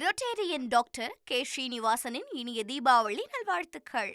Rotarian doctor K ஸ்ரீனிவாசனின் இனிய தீபாவளி நல்வாழ்த்துக்கள்.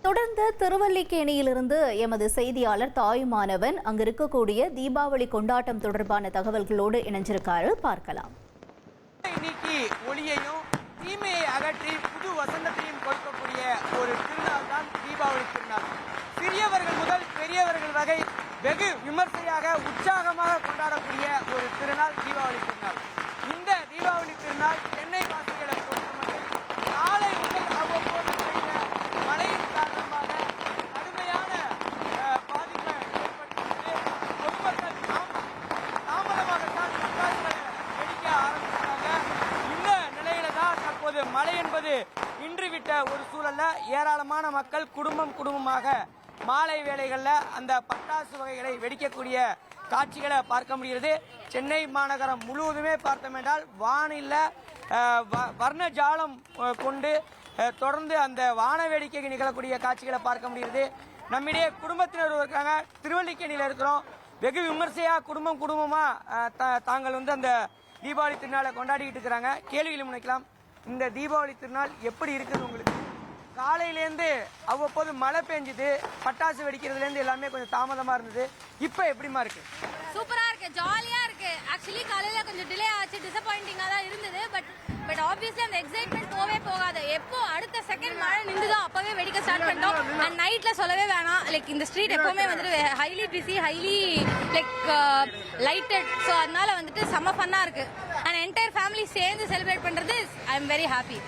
தொடர்ந்து திருவல்லிக்கேணியிலிருந்து எமது செய்தியாளர் தாயுமானவன் அங்கு இருக்கக்கூடிய தீபாவளி கொண்டாட்டம் தொடர்பான தகவல்களோடு இணைஞ்சிருக்காரு, பார்க்கலாம். இன்னைக்கு ஒளியையும் தீமையை அகற்றி புது வசந்தத்தையும் கொடுக்கக்கூடிய ஒரு திருநாள் தான் தீபாவளி திருநாள். சிறியவர்கள் முதல் பெரியவர்கள் வரை வெகு விமர்சையாக உற்சாகமாக கொண்டாடக்கூடிய ஒரு திருநாள் தீபாவளி திருநாள். இந்த தீபாவளி திருநாள் சென்னை வாசிகளை பொறுத்தமட்டில் நாளை முதல் அவ்வப்போது பெய்த மழையின் காரணமாக கடுமையான பாதிப்பை ஏற்படுத்தியுள்ளது. பொதுமக்கள் தாமதமாகத்தான் பட்டாசுகளை வெடிக்க ஆரம்பித்தாங்க. இந்த நிலையில தான் தற்போது மழை என்பது நின்றுவிட்ட ஒரு சூழல்ல ஏராளமான மக்கள் குடும்பமாக மாலை வேளைகளில் அந்த பட்டாசு வகைகளை வெடிக்கக்கூடிய காட்சிகளை பார்க்க முடிகிறது. சென்னை மாநகரம் முழுவதுமே பார்த்தோம் என்றால் வானில் வர்ண ஜாலம் கொண்டு தொடர்ந்து அந்த வான வேடிக்கை நிகழக்கூடிய காட்சிகளை பார்க்க முடிகிறது. நம்மிடையே குடும்பத்தினர் இருக்காங்க, திருவல்லிக்கேணியில் இருக்கிறோம். வெகு விமர்சையாக குடும்பமாக தாங்கள் அந்த தீபாவளி திருநாளை கொண்டாடிக்கிட்டு இருக்கிறாங்க. கேள்வியில் முனைக்கலாம், இந்த தீபாவளி திருநாள் எப்படி இருக்குது உங்களுக்கு? காலையிலேருந்து அவ்வப்போது மழை பெஞ்சுது, பட்டாசு வெடிக்கிறதுலேருந்து எல்லாமே கொஞ்சம் தாமதமாக இருந்தது. இப்போ எப்படிமா இருக்கு? சூப்பராக இருக்கு, ஜாலியாக இருக்கு. ஆக்சுவலி காலையில் கொஞ்சம் டிலே ஆச்சு, டிசப்பாயிண்டிங்காக தான் இருந்தது. பட் ஆப்வியஸ்லி அந்த எக்ஸைட்மெண்ட் போகாது. எப்போ அடுத்த செகண்ட் மழை நின்றுதோ அப்பவே வெடிக்க ஸ்டார்ட் பண்ணிட்டோம். அண்ட் நைட்ல சொல்லவே வேணாம், லைக் இந்த ஸ்ட்ரீட் எப்பவுமே வந்துட்டு highly busy, highly like lighted. So அதனால வந்துட்டு செம்ம ஃபன்னா இருக்கு. அண்ட் நாங்கள் என்டையர் ஃபேமிலி சேர்ந்து செலிப்ரேட் பண்ணுறது I am very happy.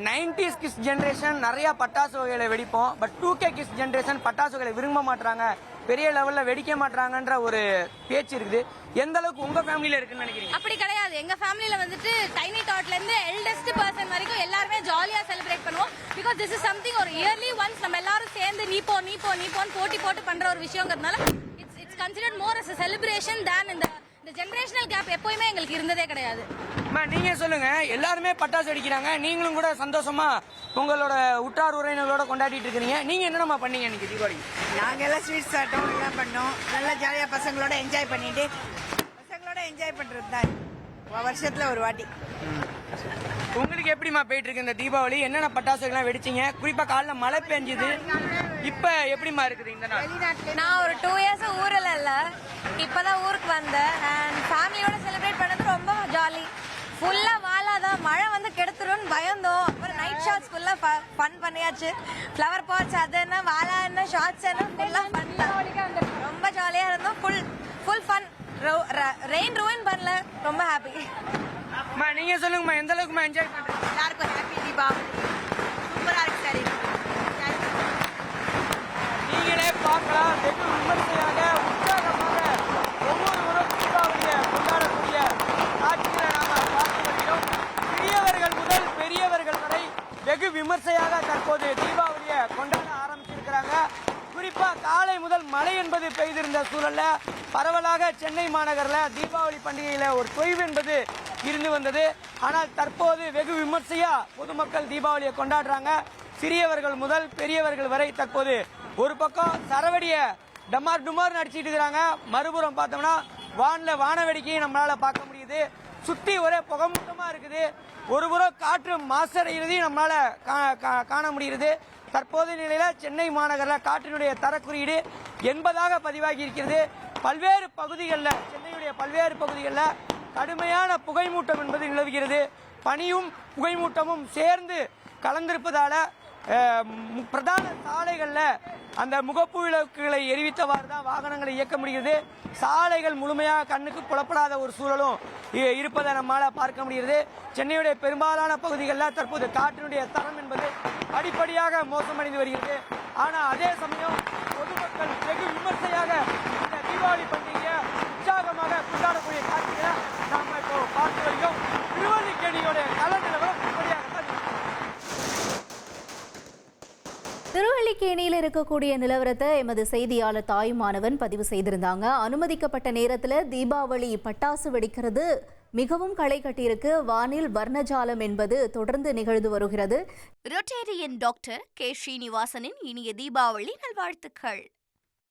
90s kids generation நிறைய பட்டாசு வகைகளை வெடிப்போம். பட் 2K கிட்ஸ் ஜென்ரேஷன் பட்டாசு வகைகளை விரும்ப மாட்டாங்க, பெரிய லெவல்ல வெடிக்க மாட்டாங்கன்ற ஒரு பேச்சு இருக்குது. எந்த அளவுக்கு உங்க ஃபேமிலியில இருக்குன்னு நினைக்கிறீங்க? அப்படி கிடையாது. எங்க ஃபேமிலியில வந்துட்டு டைனி டாட்ல இருந்து எல்டஸ்ட் பர்சன் வரைக்கும் எல்லாருமே ஜாலியா செலிப்ரேட் பண்ணுவோம். பிகாஸ் திஸ் இஸ் சம்திங் ஒரு இயர்லி ஒன்ஸ் நம்ம எல்லாரும் சேர்ந்து நீ போன்னு போட்டி போட்டு பண்ற ஒரு விஷயங்கிறதுனால it's considered more as a celebration than இந்த ஜெனரேஷனல் கேப் எப்பவுமே எங்களுக்கு இருந்ததே கிடையாது. நீங்க சொல்லுங்க, எல்லாருமே பட்டாசு வெடிக்கிறாங்க, நீங்களும் கூட சந்தோஷமா உங்களோட உற்றார் உறவினர்களோட கொண்டாடிட்டு இருக்கீங்க. நீங்க என்னமா பண்ணீங்க இன்னைக்கு தீபாவளி? நாங்க எல்லாம் ஸ்வீட் சாப்பிட்டோம், எல்லாம் பண்ணோம். நல்லா ஜாலியா பசங்களோட என்ஜாய் பண்ணிட்டு என்ஜாய் பண்றது தான் வருஷத்துல ஒரு வாட்டி. உங்களுக்கு எப்படிமா போயிட்டு இருக்கு இந்த தீபாவளி? என்னென்ன பட்டாசுகள்லாம் வெடிச்சீங்க? குறிப்பா காலைல மழை பெஞ்சுது, இப்ப எப்படிமா இருக்குது இந்த நாள்? நான் ஒரு 2 years ஊரில் இல்லை, இப்பதான் ஊருக்கு வந்தேன். அண்ட் ஃபேமிலியோட செலிப்ரேட் பண்ணது ரொம்ப ஜாலி. ஃபுல்லா வாலாதான், மழை வந்து கெடுத்துரும்னு பயந்தோம். அப்புறம் நைட் ஷாட்ஸ் ஃபுல்லா ஃபன் பண்ணியாச்சு. ஃப்ளவர் பாட்ஸ் அது என்ன வாலா என்ன ஷார்ட்ஸ் என்ன ஃபுல்லா ஃபன், ரொம்ப ஜாலியா இருந்தோம். Full fun. ரெயின் ரூயின் பண்ணல, ரொம்ப ஹாப்பி. நீங்க சொல்லுங்கம்மா, எந்த அளவுக்குமா என்ஜாய் பண்றீங்க? எல்லாருக்கும் ஹாப்பி தீபாவளி. சூப்பரா இருக்கு சார். நீங்களே பார்க்கலாம், வெகு விமர்சையாக உற்சாகமாக ஒவ்வொரு முறை தீபாவளியை கொண்டாடக்கூடிய காட்சிகளை நாம பார்த்து வருகிறோம். சிறியவர்கள் முதல் பெரியவர்கள் வரை வெகு விமர்சையாக தற்போது தீபாவளியை கொண்டாட ஆரம்பிச்சிருக்கிறாங்க. குறிப்பா காலை முதல் மழை என்பது பெய்திருந்த சூழல்ல பரவலாக சென்னை மாநகர்ல தீபாவளி பண்டிகையில ஒரு தொய்வு என்பது இருந்து வந்தது. ஆனால் தற்போது வெகு விமர்சையா பொதுமக்கள் தீபாவளியை கொண்டாடுறாங்க. சிறியவர்கள் முதல் பெரியவர்கள் வரை தற்போது ஒரு பக்கம் சரவெடிய டமார் டுமார் நடிச்சிட்டு இருக்கிறாங்க, மறுபுறம் பார்த்தோம்னா வான வேடிக்கையை நம்மளால பார்க்க முடியுது. சுத்தி ஒரே புகமூட்டமா இருக்குது. ஒரு புறம் காற்று மாசடைகிறதையும் நம்மளால காண முடிகிறது. தற்போதைய நிலையில சென்னை மாநகரில் காற்றினுடைய தரக்குறியீடு 80 பதிவாகி இருக்கிறது. பல்வேறு பகுதிகளில், சென்னையுடைய பல்வேறு பகுதிகளில் கடுமையான புகைமூட்டம் என்பது நிலவுகிறது. பனியும் புகைமூட்டமும் சேர்ந்து கலந்திருப்பதால பிரதான சாலைகளில் அந்த முகப்பு விளக்குகளை எரிவித்தவாறு தான் வாகனங்களை இயக்க முடிகிறது. சாலைகள் முழுமையாக கண்ணுக்கு புலப்படாத ஒரு சூழலும் இருப்பதை நம்மால் பார்க்க முடிகிறது. சென்னையுடைய பெரும்பாலான பகுதிகளில் தற்போது காற்றினுடைய தரம் என்பது படிப்படியாக மோசமடைந்து வருகிறது. ஆனால் அதே சமயம் பொதுமக்கள் வெகு விமர்சையாக இந்த தீபாவளி பண்டிகையை உற்சாகமாக கொண்டாடக்கூடிய காட்சிகளை நாம் இப்போ பார்த்து வருகிறோம். திருவல்லிக்கேணியோட கள நிலவரம் இப்படியாகத்தான். திருவல்லிக்கேணியில் இருக்கக்கூடிய நிலவரத்தை எமது செய்தியாளர் தாயுமானவன் பதிவு செய்திருந்தாங்க. அனுமதிக்கப்பட்ட நேரத்தில் தீபாவளி பட்டாசு வெடிக்கிறது மிகவும் களை கட்டியிருக்கு. வானில் வர்ணஜாலம் என்பது தொடர்ந்து நிகழ்ந்து வருகிறது. Rotarian doctor K. ஸ்ரீனிவாசனின் இனிய தீபாவளி நல்வாழ்த்துக்கள்.